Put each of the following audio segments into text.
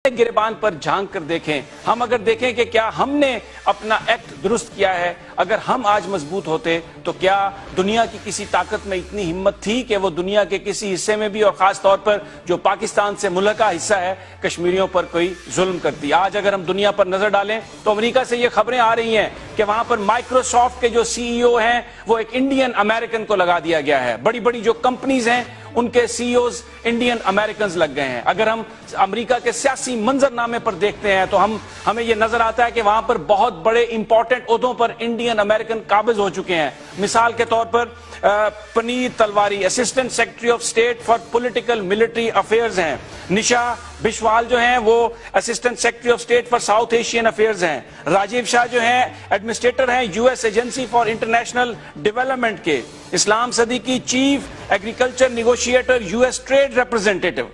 गिरबान पर झांक कर देखें, हम अगर देखें कि क्या हमने अपना एक्ट दुरुस्त किया है, अगर हम आज मजबूत होते तो क्या दुनिया की किसी ताकत में इतनी हिम्मत थी कि वो दुनिया के किसी हिस्से में भी और खास तौर पर जो पाकिस्तान से मुल्हका हिस्सा है कश्मीरियों पर कोई जुल्म करती। आज अगर हम दुनिया पर नजर डालें तो अमेरिका से ये खबरें आ रही हैं कि वहां पर माइक्रोसॉफ्ट के जो सीईओ हैं वो एक इंडियन अमेरिकन को लगा दिया गया है। बड़ी बड़ी जो कंपनीज हैं उनके सीईओज इंडियन अमेरिकन लग गए हैं। अगर हम अमेरिका के सियासी मंजरनामे पर देखते हैं तो हमें यह नजर आता है कि वहां पर बहुत बड़े इंपॉर्टेंट ओहदों पर इंडियन अमेरिकन काबिज हो चुके हैं। मिसाल के तौर पर Puneet Talwar assistant secretary of state for political military affairs हैं। निशा बिश्वाल जो हैं वो assistant secretary of state for South Asian affairs हैं। राजीव शाह जो हैं एडमिनिस्ट्रेटर हैं US agency for international development के। Islam Siddiqui chief agriculture negotiator US trade representative.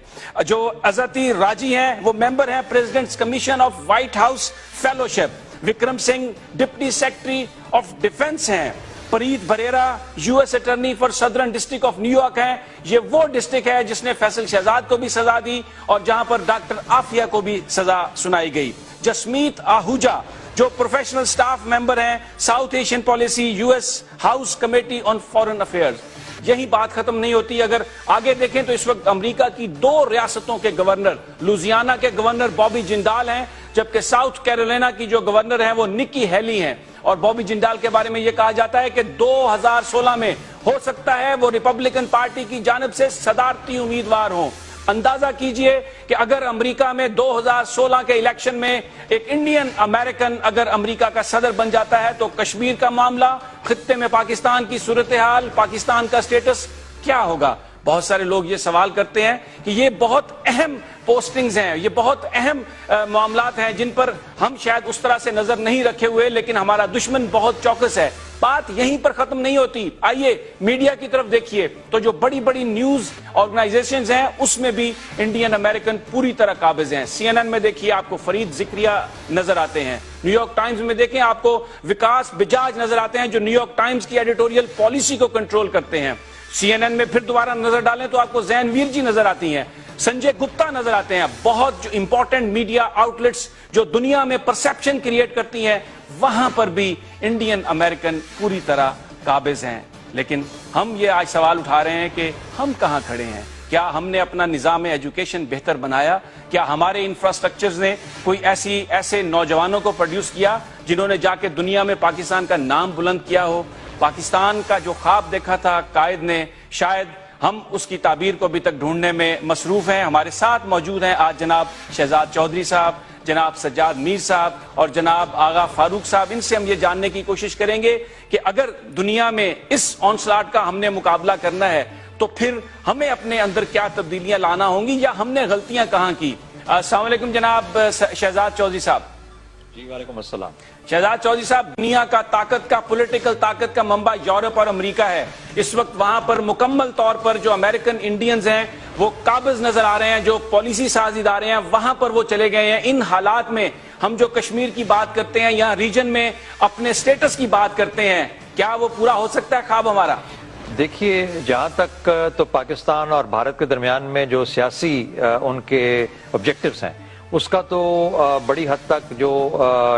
जो अजती राजी हैं वो मेंबर हैं president's commission of White House fellowship. Vikram Singh deputy secretary of defence हैं। Preet Bharara US attorney for southern district of New York है। ये वो डिस्ट्रिक्ट है जिसने फैसल शहजाद को भी सजा दी और जहां पर डॉक्टर आफिया को भी सजा सुनाई गई। जसमीत आहूजा जो प्रोफेशनल स्टाफ मेंबर हैं south Asian policy US house committee on foreign affairs. यही बात खत्म नहीं होती। अगर आगे देखें तो इस वक्त अमेरिका की 2 रियासतों के गवर्नर, लुजियाना के गवर्नर बॉबी जिंदाल हैं, जबकि साउथ कैरोलिना की जो गवर्नर हैं वो निकी हेली हैं। और बॉबी जिंदाल के बारे में यह कहा जाता है कि 2016 में हो सकता है वो रिपब्लिकन पार्टी की जानिब से सदारती उम्मीदवार हों। अंदाजा कीजिए कि अगर अमेरिका में 2016 के इलेक्शन में एक इंडियन अमेरिकन अगर अमेरिका का सदर बन जाता है तो कश्मीर का मामला, खित्ते में पाकिस्तान की सूरत हाल, पाकिस्तान का स्टेटस क्या होगा। बहुत सारे लोग ये सवाल करते हैं कि ये बहुत अहम पोस्टिंग्स हैं, ये बहुत अहम मामलात हैं जिन पर हम शायद उस तरह से नजर नहीं रखे हुए, लेकिन हमारा दुश्मन बहुत चौकस है। बात यहीं पर खत्म नहीं होती। आइए मीडिया की तरफ देखिए तो जो बड़ी बड़ी न्यूज ऑर्गेनाइजेशंस हैं उसमें भी इंडियन अमेरिकन पूरी तरह काबिज हैं। CNN में देखिए आपको फरीद जिक्रिया नजर आते हैं। न्यूयॉर्क टाइम्स में देखें आपको विकास बिजाज नजर आते हैं जो न्यूयॉर्क टाइम्स की एडिटोरियल पॉलिसी को कंट्रोल करते हैं। CNN में फिर दोबारा नजर डालें तो आपको जैन वीर जी नजर आती हैं, संजय गुप्ता नजर आते हैं। बहुत जो इंपॉर्टेंट मीडिया आउटलेट्स जो दुनिया में परसेप्शन क्रिएट करती हैं वहां पर भी इंडियन अमेरिकन पूरी तरह काबिज हैं। लेकिन हम ये आज सवाल उठा रहे हैं कि हम कहां खड़े हैं। क्या हमने अपना निज़ाम एजुकेशन बेहतर बनाया? क्या हमारे इंफ्रास्ट्रक्चर्स ने कोई ऐसे नौजवानों को प्रोड्यूस किया जिन्होंने जाके दुनिया में पाकिस्तान का नाम बुलंद किया हो? पाकिस्तान का जो ख्वाब देखा था कायद ने, शायद हम उसकी ताबीर को अभी तक ढूंढने में मसरूफ हैं। हमारे साथ मौजूद हैं आज जनाब शहजाद चौधरी साहब, जनाब सज्जाद मीर साहब और जनाब आगा फारूक साहब। इनसे हम ये जानने की कोशिश करेंगे कि अगर दुनिया में इस ऑनस्लॉट का हमने मुकाबला करना है तो फिर हमें अपने अंदर क्या तब्दीलियां लाना होंगी या हमने गलतियां कहां की। अस्सलाम वालेकुम जनाब शहजाद चौधरी साहब। जी वालेकुम अस्सलाम। शहजाद चौधरी साहब, दुनिया का ताकत का पॉलिटिकल ताकत का मंबा यूरोप और अमेरिका है। इस वक्त वहां पर मुकम्मल तौर पर जो अमेरिकन इंडियंस हैं वो काबिज नजर आ रहे हैं, जो पॉलिसी साझीदार हैं वहां पर वो चले गए हैं। इन हालात में हम जो कश्मीर की बात करते हैं या रीजन में अपने स्टेटस की बात करते हैं, क्या वो पूरा हो सकता है ख्वाब हमारा? देखिए, जहाँ तक तो पाकिस्तान और भारत के दरमियान में जो सियासी उनके ऑब्जेक्टिव्स हैं उसका तो बड़ी हद तक जो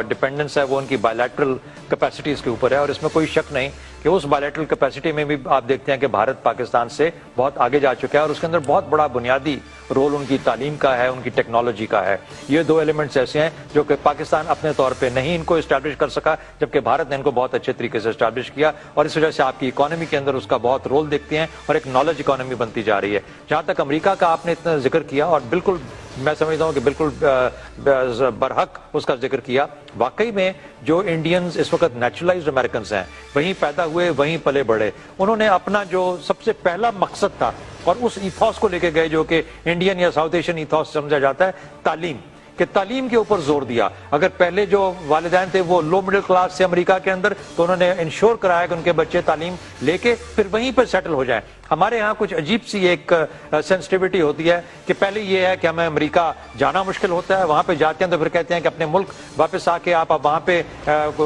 डिपेंडेंस है वो उनकी बायलैटरल कैपेसिटीज़ के ऊपर है। और इसमें कोई शक नहीं कि उस बायलैटरल कैपेसिटी में भी आप देखते हैं कि भारत पाकिस्तान से बहुत आगे जा चुका है और उसके अंदर बहुत बड़ा बुनियादी रोल उनकी तालीम का है, उनकी टेक्नोलॉजी का है। ये 2 एलिमेंट्स ऐसे हैं जो कि पाकिस्तान अपने तौर पे नहीं इनको इस्टेब्लिश कर सका, जबकि भारत ने इनको बहुत अच्छे तरीके से इस्टेब्लिश किया और इस वजह से आपकी इकोनॉमी के अंदर उसका बहुत रोल देखते हैं और एक नॉलेज इकोनॉमी बनती जा रही है। जहाँ तक अमेरिका का आपने इतना जिक्र किया और बिल्कुल मैं समझता हूँ कि बिल्कुल बरहक उसका जिक्र किया। वाकई में जो इंडियंस इस वक्त नेचुरलाइज्ड अमेरिकन हैं, वहीं पैदा हुए वहीं पले बढ़े, उन्होंने अपना जो सबसे पहला मकसद था और उस ईथॉस को लेके गए जो कि इंडियन या साउथ एशियन ईथॉस समझा जाता है, तालीम कि तालीम के ऊपर जोर दिया। अगर पहले जो वालिदैन थे वो लो मिडिल क्लास से अमेरिका के अंदर, तो उन्होंने इंश्योर कराया कि उनके बच्चे तालीम लेके फिर वहीं पर सेटल हो जाएं। ہمارے ہاں کچھ عجیب سی ایک سینسٹیوٹی ہوتی ہے کہ پہلے یہ ہے کہ ہمیں امریکہ جانا مشکل ہوتا ہے, وہاں پہ جاتے ہیں تو پھر کہتے ہیں کہ اپنے ملک واپس آ کے آپ وہاں پہ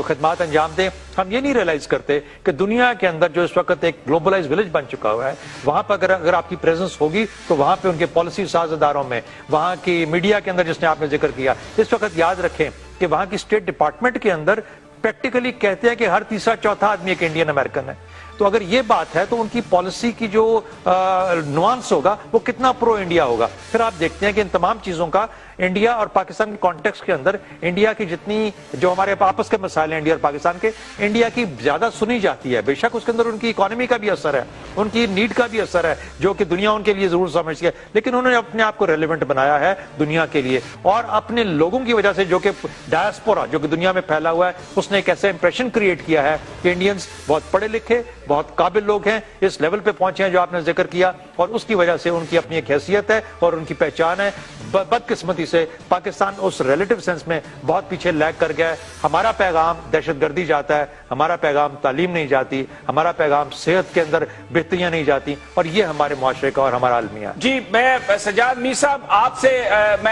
خدمات انجام دیں. ہم یہ نہیں ریئلائز کرتے کہ دنیا کے اندر جو اس وقت ایک گلوبلائز ولیج بن چکا ہوا ہے, وہاں پہ اگر آپ کی پریزنس ہوگی تو وہاں پہ ان کے پالیسی ساز اداروں میں, وہاں کی میڈیا کے اندر جس نے آپ نے ذکر کیا, اس وقت یاد رکھیں کہ وہاں کی اسٹیٹ ڈپارٹمنٹ کے اندر پریکٹیکلی کہتے ہیں کہ ہر تیسرا چوتھا آدمی ایک انڈین امریکن ہے. تو اگر یہ بات ہے تو ان کی پالیسی کی جو نوانس ہوگا وہ کتنا پرو انڈیا ہوگا. پھر آپ دیکھتے ہیں کہ ان تمام چیزوں کا انڈیا اور پاکستان کے کانٹیکسٹ کے اندر انڈیا کی جتنی جو ہمارے آپس کے مسائل ہیں انڈیا اور پاکستان کے, انڈیا کی زیادہ سنی جاتی ہے. بے شک اس کے اندر ان کی اکانومی کا بھی اثر ہے, ان کی نیڈ کا بھی اثر ہے جو کہ دنیا ان کے لیے ضرور سمجھتی ہے, لیکن انہوں نے اپنے آپ کو ریلیونٹ بنایا ہے دنیا کے لیے, اور اپنے لوگوں کی وجہ سے جو کہ ڈائسپورا جو کہ دنیا میں پھیلا ہوا ہے, اس نے ایک ایسا امپریشن کریٹ کیا ہے کہ انڈینز بہت پڑھے لکھے, بہت قابل لوگ ہیں, اس لیول پہ پہنچے ہیں جو آپ نے ذکر کیا, اور اس کی وجہ سے ان کی اپنی ایک حیثیت ہے اور ان کی پہچان ہے. بدقسمتی سے پاکستان اس ریلیٹو سینس میں بہت پیچھے لیگ کر گیا ہے. ہمارا پیغام دہشت گردی جاتا ہے, ہمارا پیغام تعلیم نہیں جاتی, ہمارا پیغام صحت کے اندر بہتریاں نہیں جاتی, اور یہ ہمارے معاشرے کا اور ہمارا المیہ. جی, میں سجاد میر صاحب آپ سے میں